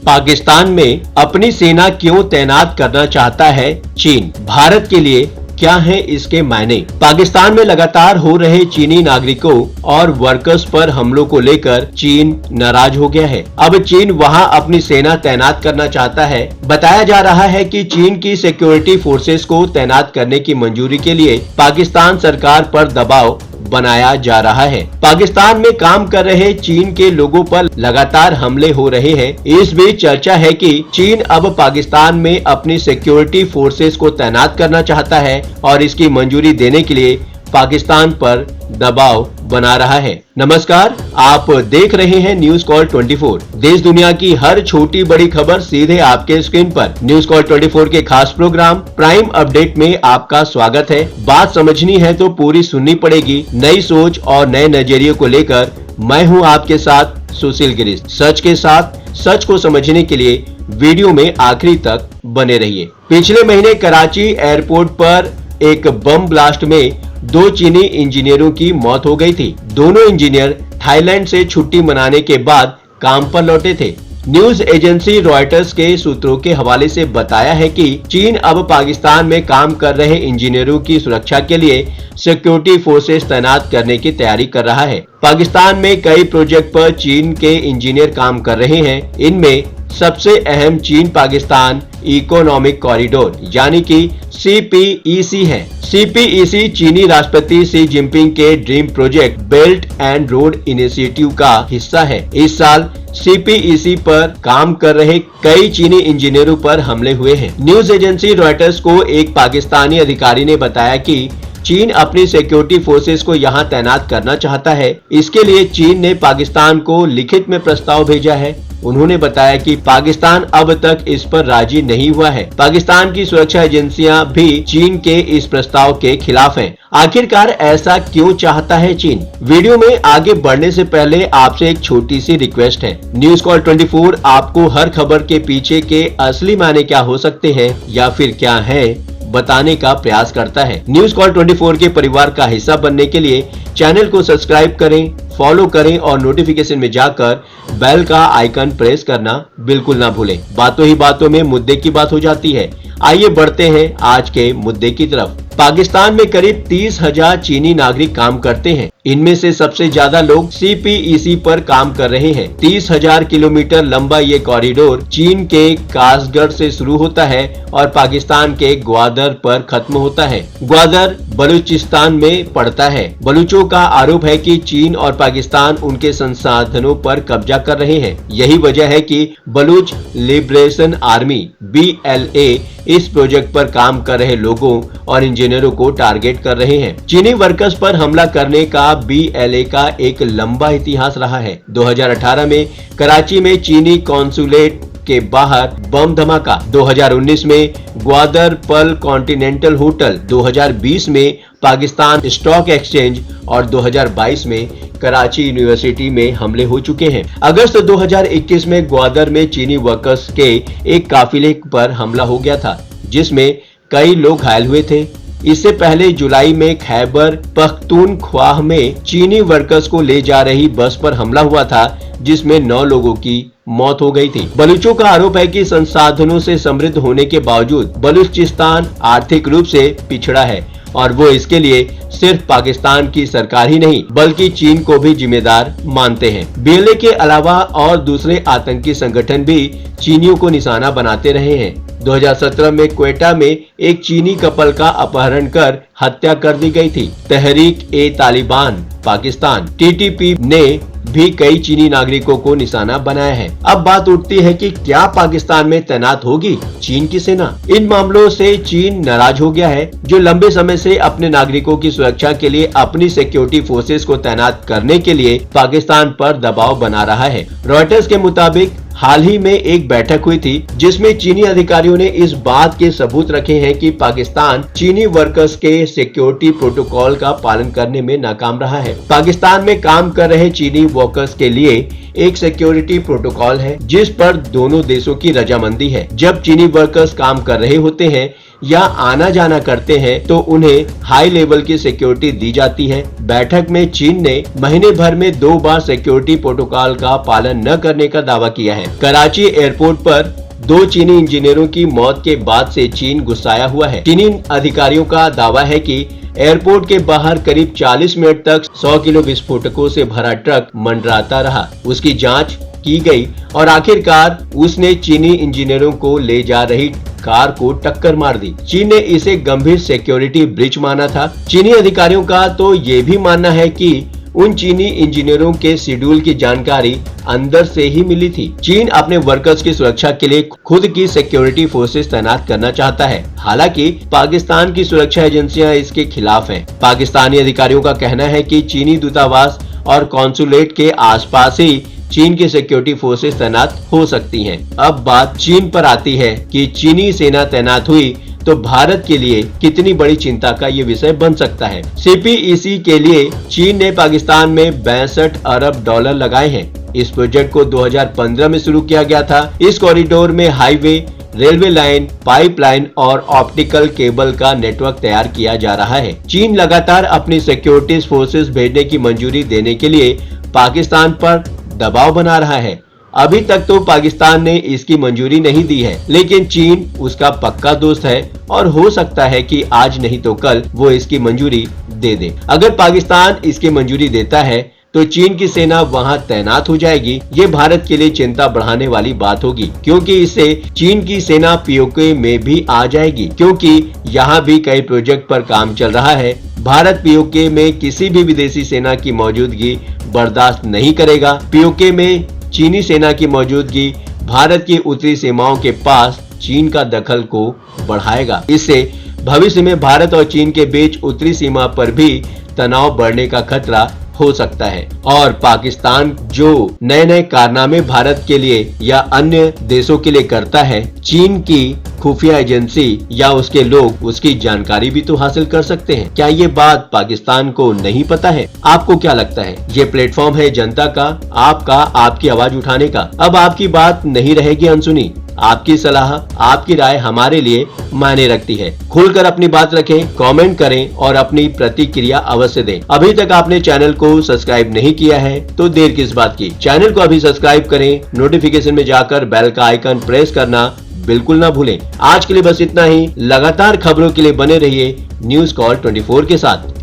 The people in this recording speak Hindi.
पाकिस्तान में अपनी सेना क्यों तैनात करना चाहता है चीन? भारत के लिए क्या है इसके मायने? पाकिस्तान में लगातार हो रहे चीनी नागरिकों और वर्कर्स पर हमलों को लेकर चीन नाराज हो गया है। अब चीन वहां अपनी सेना तैनात करना चाहता है। बताया जा रहा है कि चीन की सिक्योरिटी फोर्सेस को तैनात करने की मंजूरी के लिए पाकिस्तान सरकार पर दबाव बनाया जा रहा है। पाकिस्तान में काम कर रहे चीन के लोगों पर लगातार हमले हो रहे हैं। इस बीच चर्चा है कि चीन अब पाकिस्तान में अपनी सिक्योरिटी फोर्सेस को तैनात करना चाहता है और इसकी मंजूरी देने के लिए पाकिस्तान पर दबाव बना रहा है। नमस्कार, आप देख रहे हैं न्यूज कॉल 24। देश दुनिया की हर छोटी बड़ी खबर सीधे आपके स्क्रीन पर। न्यूज कॉल 24 के खास प्रोग्राम प्राइम अपडेट में आपका स्वागत है। बात समझनी है तो पूरी सुननी पड़ेगी। नई सोच और नए नजरिए को लेकर मैं हूं आपके साथ सुशील गिरीश। सच के साथ सच को समझने के लिए वीडियो में आखिरी तक बने रहिए। पिछले महीने कराची एयरपोर्ट पर एक बम ब्लास्ट में 2 चीनी इंजीनियरों की मौत हो गई थी। दोनों इंजीनियर थाईलैंड से छुट्टी मनाने के बाद काम पर लौटे थे। न्यूज एजेंसी रॉयटर्स के सूत्रों के हवाले से बताया है कि चीन अब पाकिस्तान में काम कर रहे इंजीनियरों की सुरक्षा के लिए सिक्योरिटी फोर्सेस तैनात करने की तैयारी कर रहा है। पाकिस्तान में कई प्रोजेक्ट पर चीन के इंजीनियर काम कर रहे हैं। इनमें सबसे अहम चीन पाकिस्तान इकोनॉमिक कॉरिडोर यानी कि CPEC है। CPEC चीनी राष्ट्रपति शी जिनपिंग के dream project belt and road initiative का हिस्सा है। इस साल CPEC पर काम कर रहे कई चीनी इंजीनियरों पर हमले हुए हैं। न्यूज एजेंसी रॉयटर्स को एक पाकिस्तानी अधिकारी ने बताया कि चीन अपनी सिक्योरिटी फोर्सेस को यहां तैनात करना चाहता है। इसके लिए चीन ने पाकिस्तान को लिखित में प्रस्ताव भेजा है। उन्होंने बताया कि पाकिस्तान अब तक इस पर राजी नहीं हुआ है। पाकिस्तान की सुरक्षा एजेंसियां भी चीन के इस प्रस्ताव के खिलाफ हैं। आखिरकार ऐसा क्यों चाहता है चीन? वीडियो में आगे बढ़ने से पहले आपसे एक छोटी सी रिक्वेस्ट है। न्यूज कॉल 24 आपको हर खबर के पीछे के असली मायने क्या हो सकते हैं या फिर क्या है बताने का प्रयास करता है। न्यूज कॉल 24 के परिवार का हिस्सा बनने के लिए चैनल को सब्सक्राइब करें, फॉलो करें और नोटिफिकेशन में जाकर बेल का आइकन प्रेस करना बिल्कुल ना भूलें। बातों ही बातों में मुद्दे की बात हो जाती है। आइए बढ़ते हैं आज के मुद्दे की तरफ। पाकिस्तान में करीब 30,000 चीनी नागरिक काम करते हैं। इनमें से सबसे ज्यादा लोग CPEC पर काम कर रहे हैं। 30,000 किलोमीटर लंबा ये कॉरिडोर चीन के कासगढ़ से शुरू होता है और पाकिस्तान के ग्वादर पर खत्म होता है। ग्वादर बलूचिस्तान में पड़ता है। बलूचों का आरोप है कि चीन और पाकिस्तान उनके संसाधनों पर कब्जा कर रहे हैं। यही वजह है कि बलूच लिबरेशन आर्मी BLA इस प्रोजेक्ट पर काम कर रहे लोगों और इंजीनियरों को टारगेट कर रहे हैं। चीनी वर्कर्स पर हमला करने का BLA का एक लंबा इतिहास रहा है। 2018 में कराची में चीनी कॉन्सुलेट के बाहर बम धमाका, 2019 में ग्वादर पर्ल कॉन्टिनेंटल होटल, 2020 में पाकिस्तान स्टॉक एक्सचेंज और 2022 में कराची यूनिवर्सिटी में हमले हो चुके हैं। अगस्त 2021 में ग्वादर में चीनी वर्कर्स के एक काफिले पर हमला हो गया था जिसमें कई लोग घायल हुए थे। इससे पहले जुलाई में खैबर पख्तूनख्वा में चीनी वर्कर्स को ले जा रही बस पर हमला हुआ था जिसमें 9 लोगों की मौत हो गई थी। बलूचों का आरोप है कि संसाधनों से समृद्ध होने के बावजूद बलूचिस्तान आर्थिक रूप से पिछड़ा है और वो इसके लिए सिर्फ पाकिस्तान की सरकार ही नहीं बल्कि चीन को भी जिम्मेदार मानते हैं। BLA के अलावा और दूसरे आतंकी संगठन भी चीनियों को निशाना बनाते रहे हैं। 2017 में क्वेटा में एक चीनी कपल का अपहरण कर हत्या कर दी गई थी। तहरीक-ए-तालिबान पाकिस्तान TTP ने भी कई चीनी नागरिकों को निशाना बनाया है। अब बात उठती है कि क्या पाकिस्तान में तैनात होगी चीन की सेना? इन मामलों से चीन नाराज हो गया है जो लंबे समय से अपने नागरिकों की सुरक्षा के लिए अपनी सिक्योरिटी फोर्सेस को तैनात करने के लिए पाकिस्तान पर दबाव बना रहा है। रॉयटर्स के मुताबिक हाल ही में एक बैठक हुई थी जिसमें चीनी अधिकारियों ने इस बात के सबूत रखे हैं कि पाकिस्तान चीनी वर्कर्स के सिक्योरिटी प्रोटोकॉल का पालन करने में नाकाम रहा है। पाकिस्तान में काम कर रहे चीनी वर्कर्स के लिए एक सिक्योरिटी प्रोटोकॉल है जिस पर दोनों देशों की रजामंदी है। जब चीनी वर्कर्स काम कर रहे होते हैं या आना जाना करते हैं तो उन्हें हाई लेवल की सिक्योरिटी दी जाती है। बैठक में चीन ने महीने भर में 2 बार सिक्योरिटी प्रोटोकॉल का पालन न करने का दावा किया है। कराची एयरपोर्ट पर 2 चीनी इंजीनियरों की मौत के बाद से चीन गुस्साया हुआ है। चीनी अधिकारियों का दावा है कि एयरपोर्ट के बाहर करीब 40 मिनट तक 100 किलो विस्फोटकों से भरा ट्रक मंडराता रहा। उसकी जांच की गई और आखिरकार उसने चीनी इंजीनियरों को ले जा रही कार को टक्कर मार दी। चीन ने इसे गंभीर सिक्योरिटी ब्रीच माना था। चीनी अधिकारियों का तो ये भी मानना है कि उन चीनी इंजीनियरों के शेड्यूल की जानकारी अंदर से ही मिली थी। चीन अपने वर्कर्स की सुरक्षा के लिए खुद की सिक्योरिटी फोर्सेस तैनात करना चाहता है। हालांकि पाकिस्तान की सुरक्षा एजेंसियां इसके खिलाफ हैं। पाकिस्तानी अधिकारियों का कहना है कि चीनी दूतावास और कॉन्सुलेट के आसपास ही चीन की सिक्योरिटी फोर्सेस तैनात हो सकती हैं। अब बात चीन पर आती है कि चीनी सेना तैनात हुई तो भारत के लिए कितनी बड़ी चिंता का ये विषय बन सकता है। CPEC के लिए चीन ने पाकिस्तान में 62 अरब डॉलर लगाए हैं। इस प्रोजेक्ट को 2015 में शुरू किया गया था। इस कॉरिडोर में हाईवे, रेलवे लाइन, पाइपलाइन और ऑप्टिकल केबल का नेटवर्क तैयार किया जा रहा है। चीन लगातार अपनी सिक्योरिटी फोर्सेस भेजने की मंजूरी देने के लिए पाकिस्तान पर दबाव बना रहा है। अभी तक तो पाकिस्तान ने इसकी मंजूरी नहीं दी है, लेकिन चीन उसका पक्का दोस्त है और हो सकता है कि आज नहीं तो कल वो इसकी मंजूरी दे दे। अगर पाकिस्तान इसकी मंजूरी देता है तो चीन की सेना वहां तैनात हो जाएगी। ये भारत के लिए चिंता बढ़ाने वाली बात होगी, क्योंकि इससे चीन की सेना POK में भी आ जाएगी, क्योंकि यहाँ भी कई प्रोजेक्ट पर काम चल रहा है। भारत POK में किसी भी विदेशी सेना की मौजूदगी बर्दाश्त नहीं करेगा। POK में चीनी सेना की मौजूदगी भारत की उत्तरी सीमाओं के पास चीन का दखल को बढ़ाएगा। इससे भविष्य में भारत और चीन के बीच उत्तरी सीमा पर भी तनाव बढ़ने का खतरा हो सकता है और पाकिस्तान जो नए कारनामे भारत के लिए या अन्य देशों के लिए करता है, चीन की खुफिया एजेंसी या उसके लोग उसकी जानकारी भी तो हासिल कर सकते हैं। क्या ये बात पाकिस्तान को नहीं पता है? आपको क्या लगता है? ये प्लेटफॉर्म है जनता का, आपका, आपकी आवाज उठाने का। अब आपकी बात नहीं रहेगी अनसुनी। आपकी सलाह, आपकी राय हमारे लिए मायने रखती है। खुलकर अपनी बात रखें, कमेंट करें और अपनी प्रतिक्रिया अवश्य दें। अभी तक आपने चैनल को सब्सक्राइब नहीं किया है तो देर किस बात की। चैनल को अभी सब्सक्राइब करें, नोटिफिकेशन में जाकर बेल का आइकन प्रेस करना बिल्कुल ना भूलें। आज के लिए बस इतना ही। लगातार खबरों के लिए बने रहिए न्यूज़ कॉल 24 के साथ।